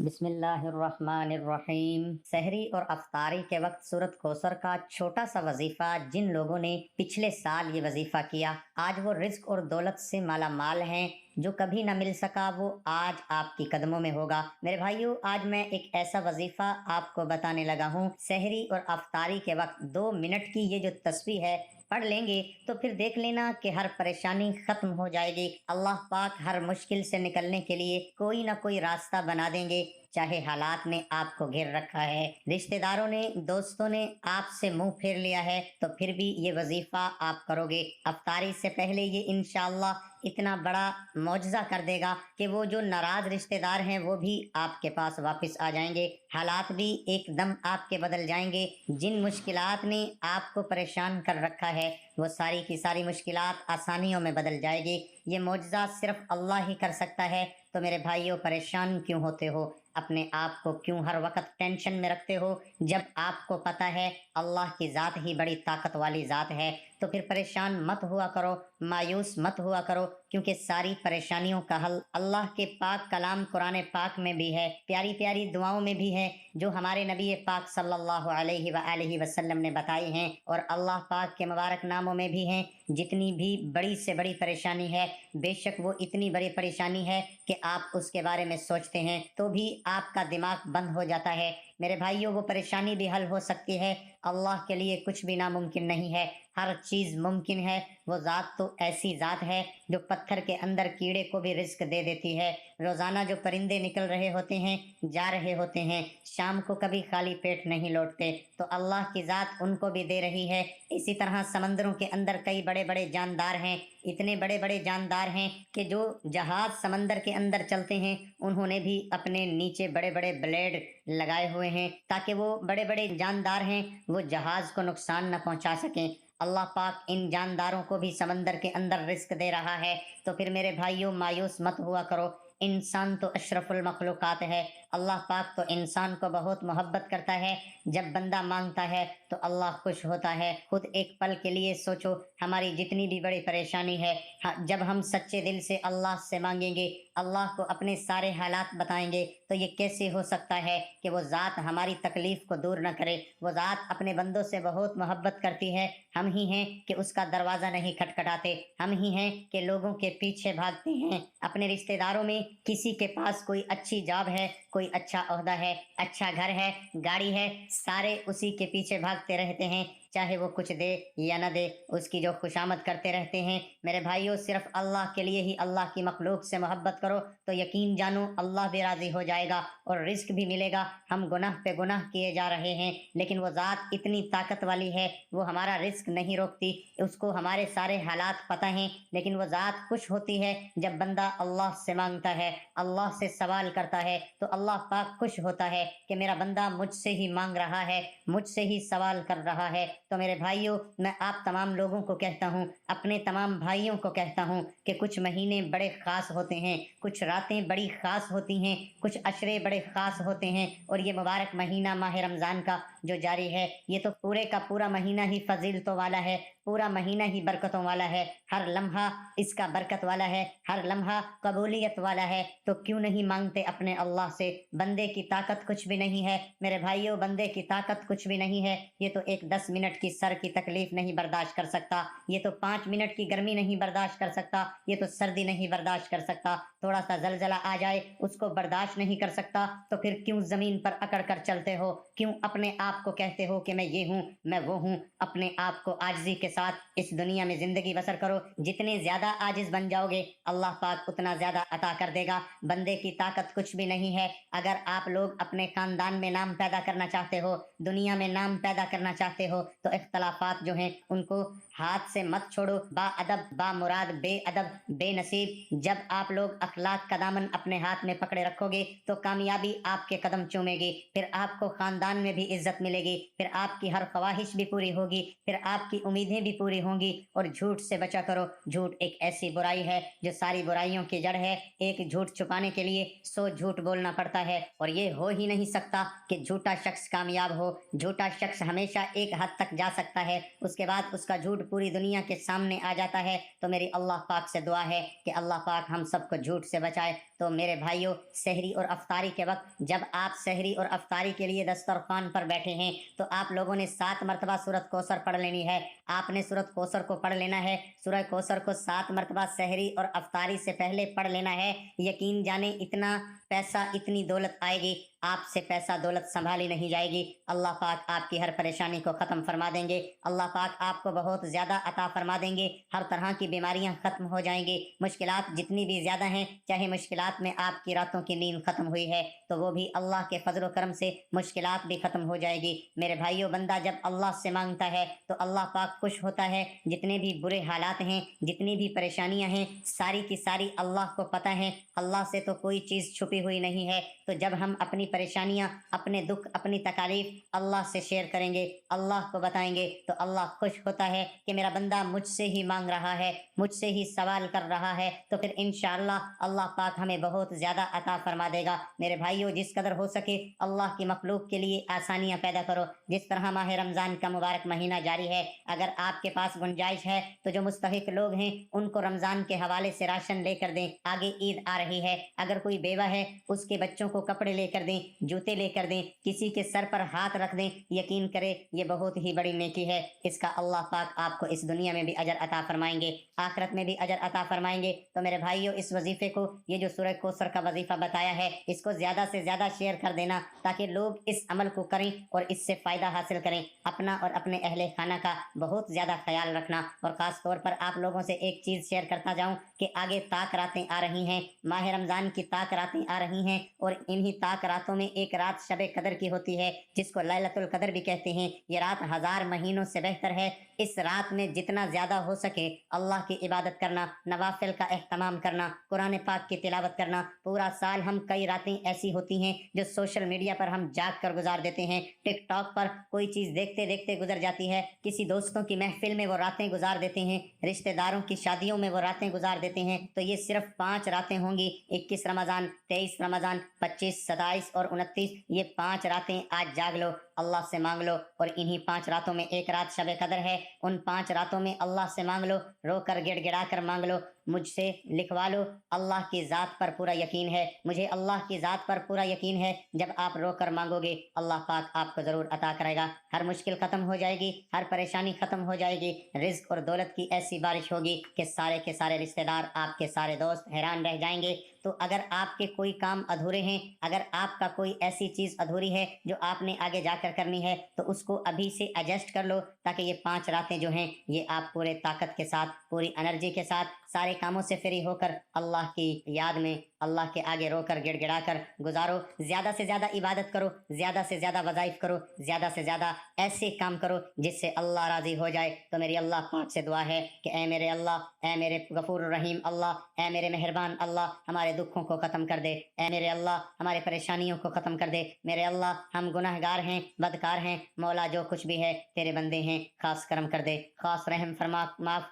बिस्मिल्लाहिर्रहमानिर्रहीम। सहरी और अफ्तारी के वक्त सूरत कौसर का छोटा सा वजीफा जिन लोगों ने पिछले साल ये वजीफा किया, आज वो रिज्क और दौलत से माला माल हैं। जो कभी ना मिल सका वो आज आपकी कदमों में होगा। मेरे भाइयों, आज मैं एक ऐसा वजीफा आपको बताने लगा हूँ। सहरी और अफ्तारी के वक्त 2 मिनट की ये जो तस्बीह है, पढ़ लेंगे तो फिर देख लेना कि हर परेशानी खत्म हो जाएगी। अल्लाह पाक हर मुश्किल से निकलने के लिए कोई ना कोई रास्ता बना देंगे। चाहे हालात ने आपको घेर रखा है, रिश्तेदारों ने, दोस्तों ने आपसे मुंह फेर लिया है, तो फिर भी ये वजीफा आप करोगे। अफ्तारी से पहले ये इंशाअल्लाह इतना बड़ा मौजज़ा कर देगा कि वो जो नाराज रिश्तेदार हैं वो भी आपके पास वापस आ जाएंगे। हालात भी एकदम आपके बदल जाएंगे। जिन मुश्किलात ने आपको परेशान कर रखा है वो सारी की सारी मुश्किलात आसानियों में बदल जाएगी। ये मौजज़ा सिर्फ अल्लाह ही कर सकता है। तो मेरे भाइयों, परेशान क्यों होते हो? अपने आप को क्यों हर वक्त टेंशन में रखते हो? जब आपको पता है अल्लाह की ज़ात ही बड़ी ताकत वाली ज़ात है, तो फिर परेशान मत हुआ करो, मायूस मत हुआ करो, क्योंकि सारी परेशानियों का हल अल्लाह के पाक कलाम कुरान पाक में भी है, प्यारी प्यारी दुआओं में भी है, जो हमारे नबी पाक सल्लल्लाहु अलैहि वसल्लम ने बताई हैं, और अल्लाह पाक के मुबारक नामों में भी हैं। जितनी भी बड़ी से बड़ी परेशानी है, बेशक वो इतनी बड़ी परेशानी है कि आप उसके बारे में सोचते हैं तो भी आपका दिमाग बंद हो जाता है। मेरे भाइयों, वो परेशानी भी हल हो सकती है। अल्लाह के लिए कुछ भी नामुमकिन नहीं है, हर चीज़ मुमकिन है। वो ज़ात तो ऐसी ज़ात है जो पत्थर के अंदर कीड़े को भी रिस्क दे देती है। रोज़ाना जो परिंदे निकल रहे होते हैं, जा रहे होते हैं, शाम को कभी खाली पेट नहीं लौटते, तो अल्लाह की ज़ात उनको भी दे रही है। इसी तरह समंदरों के अंदर कई बड़े बड़े जानदार हैं, इतने बड़े बड़े जानदार हैं कि जो जहाज़ समंदर के अंदर चलते हैं उन्होंने भी अपने नीचे बड़े बड़े ब्लेड लगाए हुए हैं, ताकि वो बड़े बड़े जानदार हैं वो जहाज़ को नुकसान न पहुंचा सकें। अल्लाह पाक इन जानदारों को भी समंदर के अंदर रिस्क दे रहा है। तो फिर मेरे भाइयों, मायूस मत हुआ करो। इंसान तो अशरफुल मखलूक़ात है। अल्लाह पाक तो इंसान को बहुत मोहब्बत करता है। जब बंदा मांगता है तो अल्लाह खुश होता है। खुद एक पल के लिए सोचो, हमारी जितनी भी बड़ी परेशानी है, जब हम सच्चे दिल से अल्लाह से मांगेंगे, अल्लाह को अपने सारे हालात बताएंगे, तो ये कैसे हो सकता है कि वो ज़ात हमारी तकलीफ़ को दूर न करे? वो ज़ात अपने बंदों से बहुत मोहब्बत करती है। हम ही हैं कि उसका दरवाज़ा नहीं खटखटाते, हम ही हैं कि लोगों के पीछे भागते हैं। अपने रिश्तेदारों में किसी के पास कोई अच्छी जॉब है, कोई अच्छा ओहदा है, अच्छा घर है, गाड़ी है, सारे उसी के पीछे भागते रहते हैं, चाहे वो कुछ दे या न दे, उसकी जो खुशामद करते रहते हैं। मेरे भाइयों, सिर्फ अल्लाह के लिए ही अल्लाह की मखलूक से मोहब्बत करो तो यकीन जानो अल्लाह भी राज़ी हो जाएगा और रिस्क भी मिलेगा। हम गुनाह पे गुनाह किए जा रहे हैं, लेकिन वो ज़ात इतनी ताकत वाली है, वो हमारा रिस्क नहीं रोकती। उसको हमारे सारे हालात पता हैं, लेकिन वो ज़ात खुश होती है जब बंदा अल्लाह से मांगता है, अल्लाह से सवाल करता है, तो अल्लाह पाक खुश होता है कि मेरा बंदा मुझसे ही मांग रहा है, मुझसे ही सवाल कर रहा है। तो मेरे भाइयों, मैं आप तमाम लोगों को कहता हूँ, अपने तमाम भाइयों को कहता हूँ कि कुछ महीने बड़े ख़ास होते हैं, कुछ रातें बड़ी ख़ास होती हैं, कुछ अशरे बड़े ख़ास होते हैं, और ये मुबारक महीना माह रमज़ान का जो जारी है, ये तो पूरे का पूरा महीना ही फजीलतों वाला है, पूरा महीना ही बरकतों वाला है। हर लम्हा इसका बरकत वाला है, हर लम्हा कबूलियत वाला है। तो क्यों नहीं मांगते अपने अल्लाह से? बंदे की ताकत कुछ भी नहीं है मेरे भाइयों, बंदे की ताकत कुछ भी नहीं है। ये तो एक 10 मिनट की सर की तकलीफ नहीं बर्दाश्त कर सकता, ये तो 5 मिनट की गर्मी नहीं बर्दाश्त कर सकता, ये तो सर्दी नहीं बर्दाश्त कर सकता, थोड़ा सा जलजला आ जाए उसको बर्दाश्त नहीं कर सकता। तो फिर क्यों जमीन पर अकड़ कर चलते हो? क्यों अपने आप को कहते हो कि मैं ये हूँ, मैं वो हूँ? अपने आप को आजिज़ी के साथ इस दुनिया में जिंदगी बसर करो। जितने ज्यादा आजिज बन जाओगे, अल्लाह पाक उतना ज्यादा अता कर देगा। बंदे की ताकत कुछ भी नहीं है। अगर आप लोग अपने खानदान में नाम पैदा करना चाहते हो, दुनिया में नाम पैदा करना चाहते हो, तो इख्तलाफात जो हैं उनको हाथ से मत छोड़ो। बाअदब, बामुराद, बेअदब, बेनसीब, जब आप लोग अखलाक का दामन अपने हाथ में पकड़े रखोगे तो कामयाबी आपके कदम चूमेगी। फिर आपको खानदान में भी इज्जत मिलेगी, फिर आपकी हर ख्वाहिश भी पूरी होगी, फिर आपकी उम्मीदें भी पूरी होंगी। और झूठ से बचा करो। झूठ एक ऐसी बुराई है जो सारी बुराइयों की जड़ है। एक झूठ छुपाने के लिए 100 झूठ बोलना पड़ता पड़ता है और ये हो ही नहीं सकता कि झूठा शख्स कामयाब हो। झूठा शख्स हमेशा एक हद तक जा सकता है, उसके बाद उसका झूठ पूरी दुनिया के सामने आ जाता है। तो मेरी अल्लाह पाक से दुआ है कि अल्लाह पाक हम सबको झूठ से बचाए। तो मेरे भाइयों, सहरी और अफ्तारी के वक्त जब आप सहरी और अफ्तारी के लिए दस्तरखान पर बैठे हैं तो आप लोगों ने 7 मरतबा सूरत कौसर पढ़ लेनी है। आपने सूरत कौसर को पढ़ लेना है। सूरह कौसर को 7 मरतबा सहरी और अफ्तारी से पहले पढ़ लेना है। यकीन जाने इतना पैसा, इतनी दौलत आएगी, आपसे पैसा दौलत संभाली नहीं जाएगी। अल्लाह पाक आपकी हर परेशानी को ख़त्म फरमा देंगे। अल्लाह पाक आपको बहुत ज़्यादा अता फरमा देंगे। हर तरह की बीमारियां ख़त्म हो जाएंगी। मुश्किलात जितनी भी ज़्यादा हैं, चाहे मुश्किलात में आपकी रातों की नींद ख़त्म हुई है तो वो भी अल्लाह के फजल करम से मुश्किलात भी ख़त्म हो जाएगी। मेरे भाइयों, बंदा जब अल्लाह से मांगता है तो अल्लाह पाक खुश होता है। जितने भी बुरे हालात हैं, जितनी भी परेशानियां हैं, सारी की सारी अल्लाह को पता है। अल्लाह से तो कोई चीज़ छुपी हुई नहीं है। तो जब हम अपनी परेशानियां, अपने दुख, अपनी तकालीफ अल्लाह से शेयर करेंगे, अल्लाह को बताएंगे, तो अल्लाह खुश होता है कि मेरा बंदा मुझसे ही मांग रहा है, मुझसे ही सवाल कर रहा है। तो फिर इंशाअल्लाह अल्लाह पाक हमें बहुत ज़्यादा अता फरमा देगा। मेरे भाइयों, जिस कदर हो सके अल्लाह की मखलूक के लिए आसानियां पैदा करो। जिस तरह माह रमज़ान का मुबारक महीना जारी है, अगर आपके पास गुंजाइश है तो जो मुस्तहिक लोग हैं उनको रमज़ान के हवाले से राशन लेकर दें। आगे ईद आ रही है, अगर कोई बेवा है उसके बच्चों को कपड़े लेकर दें, जूते लेकर दें, किसी के सर पर हाथ रख दें। यकीन करें ये बहुत ही बड़ी नेकी है। इसका अल्लाह पाक आपको इस दुनिया में भी अजर अता फरमाएंगे, आखिरत में भी अजर अता फरमाएंगे। तो मेरे भाइयों, इस वजीफे को, ये जो सूरह कौसर का वजीफा बताया है, इसको ज्यादा से ज्यादा शेयर कर देना ताकि लोग इस अमल को करें और इससे फायदा हासिल करें। अपना और अपने अहले खाना का बहुत ज्यादा ख्याल रखना। और खास तौर पर आप लोगों से एक चीज शेयर करता जाऊं कि आगे ताक रातें आ रही हैं, माह रमजान की ताक रातें आ रही हैं और इन्हीं ताक रातों में एक रात शब कदर की होती है जिसको लैलतुल कदर भी कहते हैं। ये रात 1000 महीनों से बेहतर है। इस रात में जितना ज्यादा हो सके अल्लाह की इबादत करना, नवाफिल का एहतमाम करना, कुरान पाक की तिलावत करना। पूरा साल हम कई रातें ऐसी होती हैं जो सोशल मीडिया पर हम जाग कर गुजार देते हैं। टिकटॉक पर कोई चीज देखते देखते गुजर जाती है, किसी दोस्तों की महफिल में वो रातें गुजार देते हैं, रिश्तेदारों की शादियों में वो रातें गुजार देते हैं। तो ये सिर्फ 5 रातें होंगी, 21 रमजान, 23 रमजान, 25, 27 और 29। ये 5 रातें आज जाग लो, अल्लाह से मांग लो। और इन्हीं 5 रातों में एक रात शब कदर है। उन 5 रातों में अल्लाह से मांग लो, रोकर गिड़गिड़ा कर मांग लो, मुझसे लिखवा लो। अल्लाह की ज़ात पर पूरा यकीन है, मुझे अल्लाह की ज़ात पर पूरा यकीन है। जब आप रोकर मांगोगे अल्लाह पाक आपको ज़रूर अता करेगा। हर मुश्किल ख़त्म हो जाएगी, हर परेशानी ख़त्म हो जाएगी। रिज्क और दौलत की ऐसी बारिश होगी कि सारे के सारे रिश्तेदार, आपके सारे दोस्त हैरान रह जाएंगे। तो अगर आपके कोई काम अधूरे हैं, अगर आपका कोई ऐसी चीज़ अधूरी है जो आपने आगे जाकर करनी है, तो उसको अभी से एडजस्ट कर लो ताकि ये 5 रातें जो हैं ये आप पूरे ताकत के साथ, पूरी एनर्जी के साथ, सारे कामों से फ्री होकर अल्लाह की याद में, अल्लाह के आगे रोकर गिड़गिड़ा कर गुजारो। ज़्यादा से ज़्यादा इबादत करो, ज़्यादा से ज़्यादा वज़ाइफ करो, ज़्यादा से ज़्यादा ऐसे काम करो जिससे अल्लाह राज़ी हो जाए। तो मेरी अल्लाह पाक से दुआ है कि ऐ मेरे अल्लाह, ऐ मेरे गफूर रहीम अल्लाह, ऐ मेरे मेहरबान अल्लाह, हमारे दुखों को ख़त्म कर दे। ऐ मेरे अल्लाह, हमारे परेशानियों को ख़त्म कर दे। मेरे अल्लाह, हम गुनहगार हैं, बदकार हैं, मौला जो कुछ भी है तेरे बंदे हैं, खास करम कर दे, खास रहम फरमा,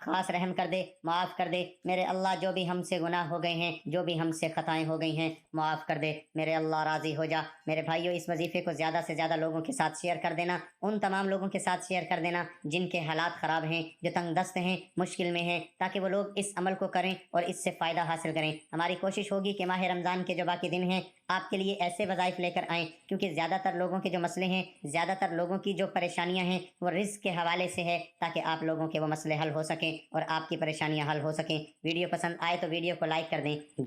खास रहम कर दे, माफ़ कर दे। मेरे अल्लाह, जो भी हमसे गुनाह हो गए हैं, जो भी हमसे खताएं हो गई हैं, माफ़ कर दे। मेरे अल्लाह राज़ी हो जा। मेरे भाइयों, इस वजीफे को ज़्यादा से ज़्यादा लोगों के साथ शेयर कर देना, उन तमाम लोगों के साथ शेयर कर देना जिनके हालात ख़राब हैं, जो तंग दस्त हैं, मुश्किल में हैं, ताकि वो लोग इस अमल को करें और इससे फ़ायदा हासिल करें। हमारी कोशिश होगी कि माह रमज़ान के जो बाकी दिन हैं आपके लिए ऐसे वज़ाइफ लेकर आएँ, क्योंकि ज़्यादातर लोगों के जो मसले हैं, ज़्यादातर लोगों की जो परेशानियाँ हैं वो रिज़्क़ के हवाले से है, ताकि आप लोगों के वो मसले हल हो सकें और आपकी परेशानियाँ हल हो सकें। वीडियो पसंद आए तो वीडियो को लाइक कर दें।